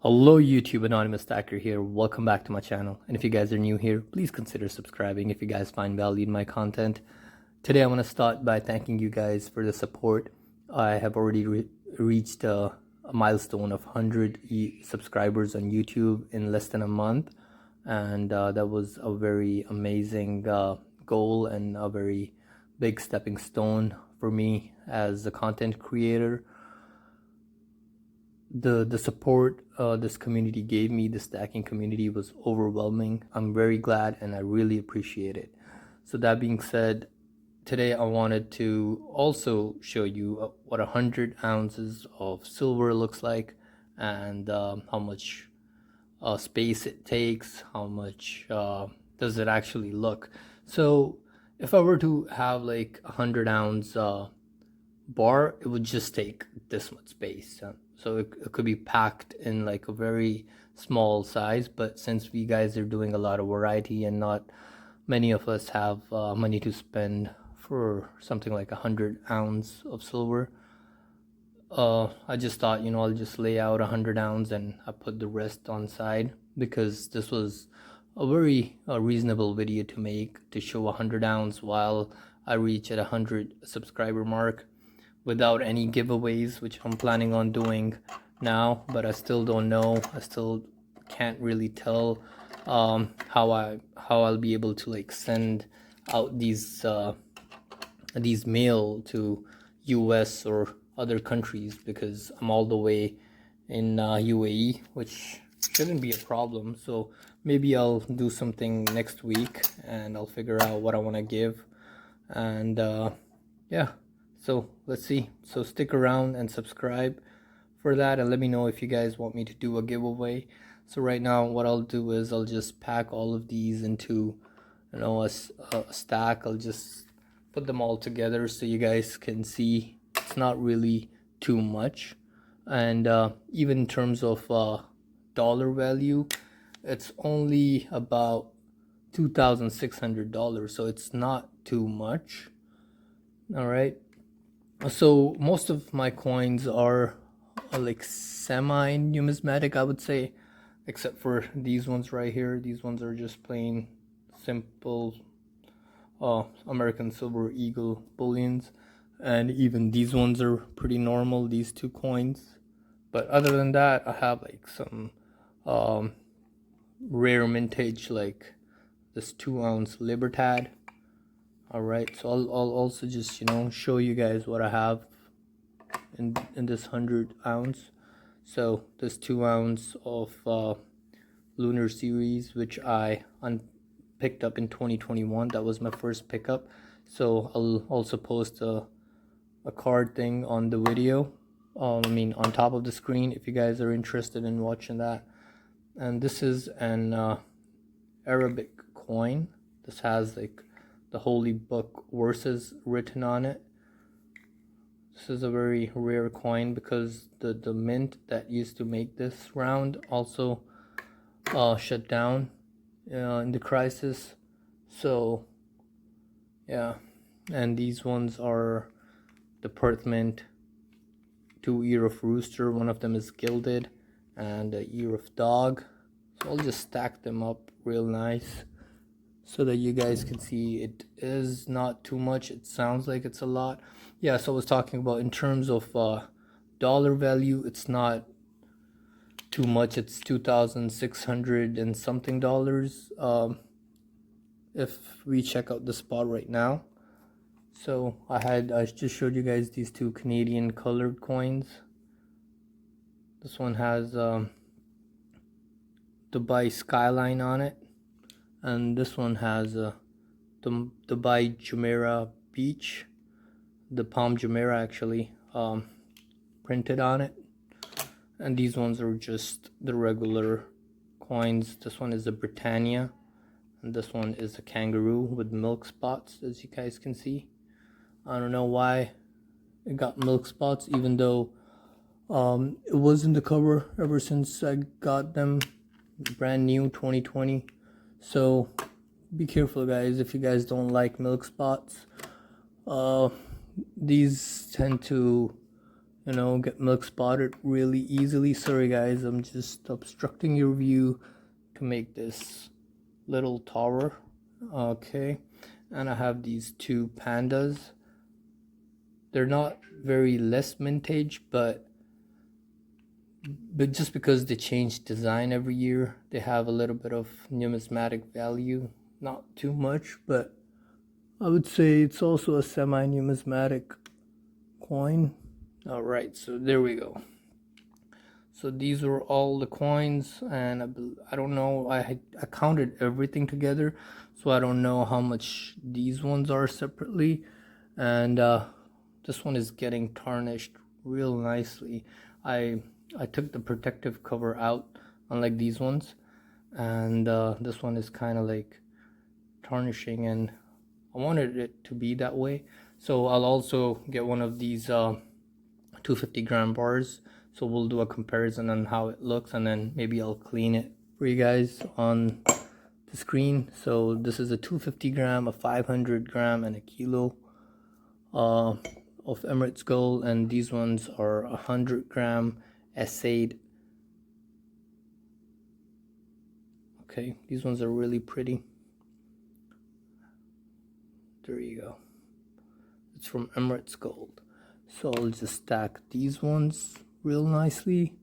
Hello YouTube, Anonymous Stacker here. Welcome back to my channel. And if you guys are new here, please consider subscribing if you guys find value in my content. Today I want to start by thanking you guys for the support. I have already reached a milestone of 100 subscribers on YouTube in less than a month. And that was a very amazing goal and a very big stepping stone for me as a content creator. The support this community gave me, the stacking community, was overwhelming. I'm very glad and I really appreciate it. So that being said, today I wanted to also show you what 100 ounces of silver looks like, and how much space it takes, how much does it actually look. So if I were to have like 100-ounce bar, it would just take this much space. So it could be packed in like a very small size, but since we guys are doing a lot of variety and not many of us have money to spend for something like 100 ounce of silver, I just thought, I'll just lay out 100 ounce and I put the rest on side, because this was a very reasonable video to make, to show 100 ounce while I reach at 100 subscriber mark, without any giveaways, which I'm planning on doing now, but I still don't know. I still can't really tell how I'll be able to like send out these mail to US or other countries, because I'm all the way in UAE, which shouldn't be a problem. So maybe I'll do something next week and I'll figure out what I want to give, and yeah. So let's see. So stick around and subscribe for that, and let me know if you guys want me to do a giveaway. So right now what I'll do is I'll just pack all of these into a stack. I'll just put them all together so you guys can see it's not really too much. And even in terms of dollar value, it's only about $2,600, so it's not too much. All right. So most of my coins are like semi-numismatic, I would say, except for these ones right here. These ones are just plain simple American Silver Eagle bullions, and even these ones are pretty normal, these two coins. But other than that, I have like some rare mintage, like this 2-ounce Libertad. Alright, so I'll also just show you guys what I have in this 100 ounce. So this 2 ounce of Lunar Series, which I picked up in 2021. That was my first pickup. So I'll also post a card thing on the video, on top of the screen, if you guys are interested in watching that. And this is an Arabic coin. This has like the Holy Book verses written on it. This is a very rare coin because the mint that used to make this round also shut down in the crisis. So yeah, and these ones are the Perth Mint, 2 ear of rooster, one of them is gilded, and a ear of dog. So I'll just stack them up real nice so that you guys can see it is not too much. It sounds like it's a lot. Yeah, so I was talking about in terms of dollar value, it's not too much. It's 2,600 and something dollars if we check out the spot right now. So I just showed you guys these two Canadian colored coins. This one has Dubai skyline on it, and this one has the Dubai Jumeirah Beach, the Palm Jumeirah actually, printed on it. And these ones are just the regular coins. This one is a Britannia, and this one is a kangaroo with milk spots, as you guys can see. I don't know why it got milk spots, even though it was in the cover ever since I got them, brand new 2020. So be careful guys if you guys don't like milk spots. These tend to you know, get milk spotted really easily. Sorry guys, I'm just obstructing your view to make this little tower. Okay, and I have these two pandas. They're not very less vintage, but just because they change design every year, they have a little bit of numismatic value. Not too much, but I would say it's also a semi-numismatic coin. All right, so there we go. So these were all the coins, and I don't know, I counted everything together, so I don't know how much these ones are separately. And this one is getting tarnished real nicely. I took the protective cover out, unlike these ones, and this one is kind of like tarnishing, and I wanted it to be that way. So I'll also get one of these 250-gram bars, so we'll do a comparison on how it looks, and then maybe I'll clean it for you guys on the screen. So this is a 250-gram, a 500-gram, and a kilo of Emirates gold, and these ones are 100-gram assayed. Okay, these ones are really pretty. There you go. It's from Emirates gold. So I'll just stack these ones real nicely,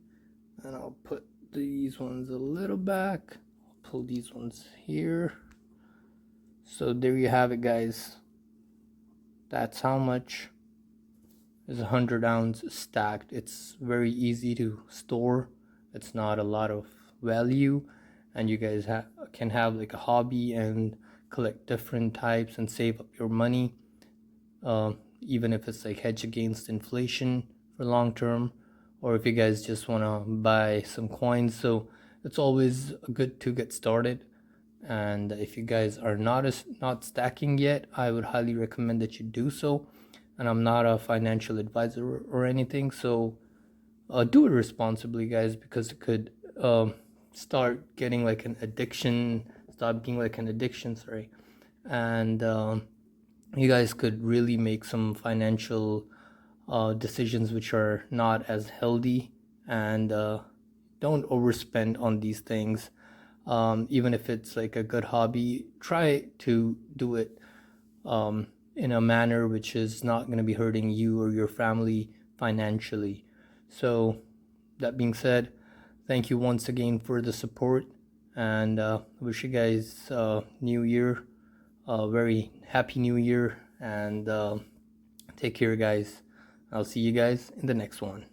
and I'll put these ones a little back. I'll pull these ones here. So there you have it, guys. That's how much is 100 ounce stacked. It's very easy to store. It's not a lot of value, and you guys can have like a hobby and collect different types and save up your money. Even if it's like hedge against inflation for long term, or if you guys just want to buy some coins. So it's always good to get started. And if you guys are not stacking yet, I would highly recommend that you do so. And I'm not a financial advisor or anything, so do it responsibly, guys, because it could start getting like an addiction, start being like an addiction, sorry. And you guys could really make some financial decisions which are not as healthy. And don't overspend on these things. Even if it's like a good hobby, try to do it in a manner which is not going to be hurting you or your family financially. So that being said, thank you once again for the support, and wish you guys new year, very happy new year, and take care, guys. I'll see you guys in the next one.